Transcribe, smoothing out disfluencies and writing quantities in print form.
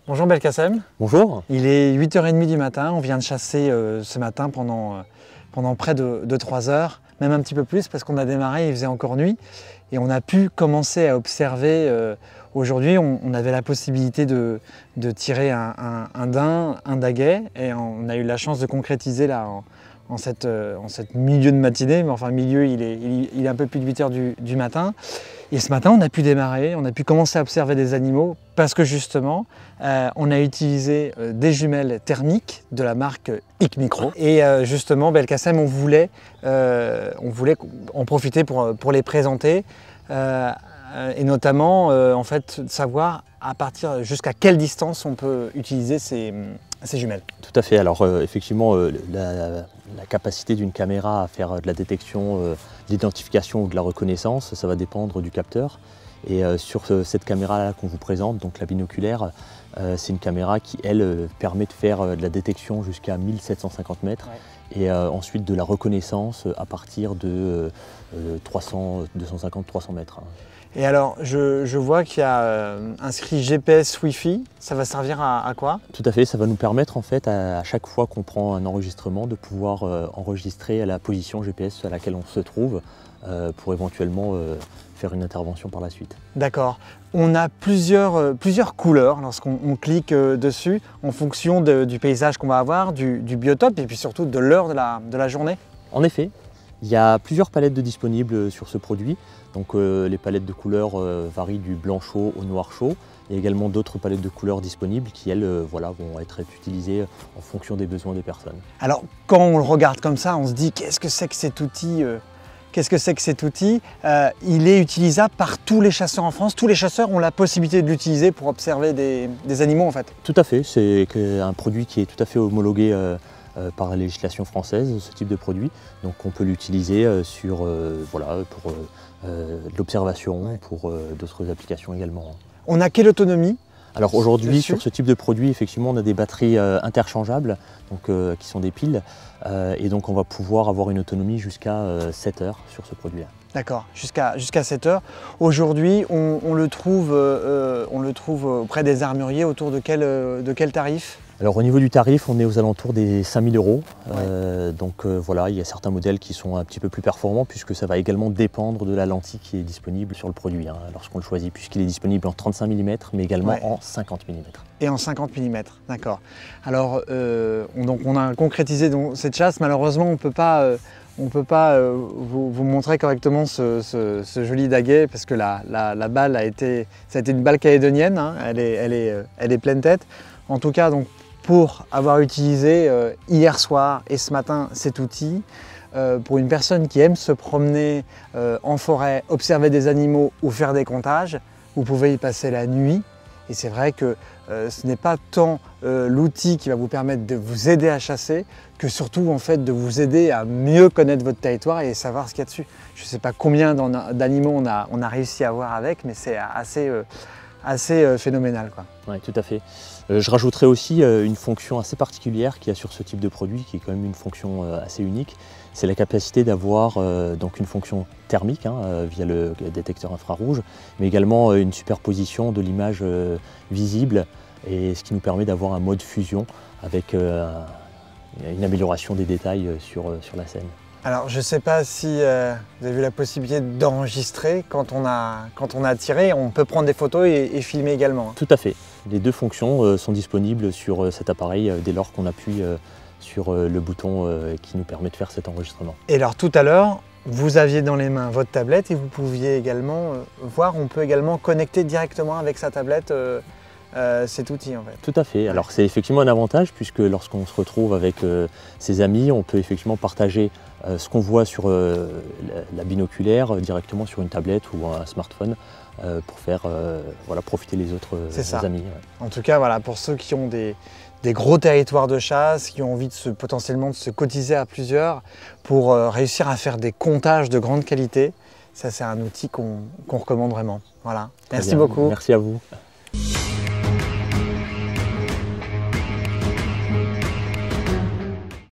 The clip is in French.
Bonjour Belkacem. Bonjour. Il est 8h30 du matin, on vient de chasser ce matin pendant près de 3 heures, même un petit peu plus parce qu'on a démarré, il faisait encore nuit et on a pu commencer à observer. Aujourd'hui, on avait la possibilité de tirer un daim, un daguet et on a eu la chance de concrétiser là en cette milieu de matinée, mais enfin milieu, il est un peu plus de 8h du matin. Et ce matin, on a pu démarrer, on a pu commencer à observer des animaux parce que justement, on a utilisé des jumelles thermiques de la marque ICMicro. Et justement, Belkacem, on voulait en profiter pour les présenter et notamment en fait savoir à partir jusqu'à quelle distance on peut utiliser ces jumelles. Tout à fait. Alors effectivement, la capacité d'une caméra à faire de la détection, de l'identification ou de la reconnaissance, ça va dépendre du capteur. Et sur cette caméra-là qu'on vous présente, donc la binoculaire, c'est une caméra qui, elle, permet de faire de la détection jusqu'à 1750 mètres. Ouais. Et ensuite de la reconnaissance à partir de 250-300 mètres. Et alors, je vois qu'il y a inscrit GPS Wi-Fi, ça va servir à quoi? Tout à fait, ça va nous permettre en fait à chaque fois qu'on prend un enregistrement de pouvoir enregistrer la position GPS à laquelle on se trouve pour éventuellement faire une intervention par la suite. D'accord. On a plusieurs couleurs lorsqu'on clique dessus en fonction du paysage qu'on va avoir, du biotope et puis surtout de l'heure de la journée. En effet, il y a plusieurs palettes de disponibles sur ce produit. Donc les palettes de couleurs varient du blanc chaud au noir chaud. Il y a également d'autres palettes de couleurs disponibles qui, elles, voilà, vont être utilisées en fonction des besoins des personnes. Alors, quand on le regarde comme ça, on se dit qu'est-ce que c'est que cet outil Qu'est-ce que c'est que cet outil? Il est utilisable par tous les chasseurs en France. Tous les chasseurs ont la possibilité de l'utiliser pour observer des animaux en fait. Tout à fait, c'est un produit qui est tout à fait homologué par la législation française, ce type de produit. Donc on peut l'utiliser voilà, pour l'observation, pour d'autres applications également. On a quelle autonomie? Alors aujourd'hui, sur ce type de produit, effectivement, on a des batteries interchangeables, donc, qui sont des piles, et donc on va pouvoir avoir une autonomie jusqu'à 7 heures sur ce produit-là. D'accord, jusqu'à 7 heures. Aujourd'hui, on le trouve auprès des armuriers autour de quel tarif? Alors au niveau du tarif, on est aux alentours des 5 000 €. Ouais. Donc voilà, il y a certains modèles qui sont un petit peu plus performants puisque ça va également dépendre de la lentille qui est disponible sur le produit lorsqu'on le choisit, puisqu'il est disponible en 35 mm mais également en 50 mm. Et en 50 mm, d'accord. Alors donc on a concrétisé cette chasse, malheureusement on ne peut pas vous montrer correctement ce joli daguet parce que la balle ça a été une balle calédonienne, hein, elle est pleine tête. En tout cas, donc, pour avoir utilisé hier soir et ce matin cet outil, pour une personne qui aime se promener en forêt, observer des animaux ou faire des comptages, vous pouvez y passer la nuit. Et c'est vrai que ce n'est pas tant l'outil qui va vous permettre de vous aider à chasser que surtout en fait de vous aider à mieux connaître votre territoire et savoir ce qu'il y a dessus. Je ne sais pas combien d'animaux on a réussi à voir avec, mais c'est assez phénoménal, quoi. Oui, tout à fait. Je rajouterai aussi une fonction assez particulière qu'il y a sur ce type de produit, qui est quand même une fonction assez unique. C'est la capacité d'avoir donc une fonction thermique via le détecteur infrarouge, mais également une superposition de l'image visible, et ce qui nous permet d'avoir un mode fusion avec une amélioration des détails sur la scène. Alors je ne sais pas si vous avez eu la possibilité d'enregistrer quand on a tiré, on peut prendre des photos et filmer également. Tout à fait. Les deux fonctions sont disponibles sur cet appareil dès lors qu'on appuie sur le bouton qui nous permet de faire cet enregistrement. Et alors tout à l'heure, vous aviez dans les mains votre tablette et vous pouviez également voir, on peut également connecter directement avec sa tablette cet outil en fait. Tout à fait. Alors c'est effectivement un avantage puisque lorsqu'on se retrouve avec ses amis, on peut effectivement partager ce qu'on voit sur la binoculaire directement sur une tablette ou un smartphone pour faire voilà, profiter les autres amis. Ouais. En tout cas, voilà, pour ceux qui ont des gros territoires de chasse, qui ont envie potentiellement de se cotiser à plusieurs pour réussir à faire des comptages de grande qualité, ça c'est un outil qu'on recommande vraiment. Voilà. Merci beaucoup. Merci à vous.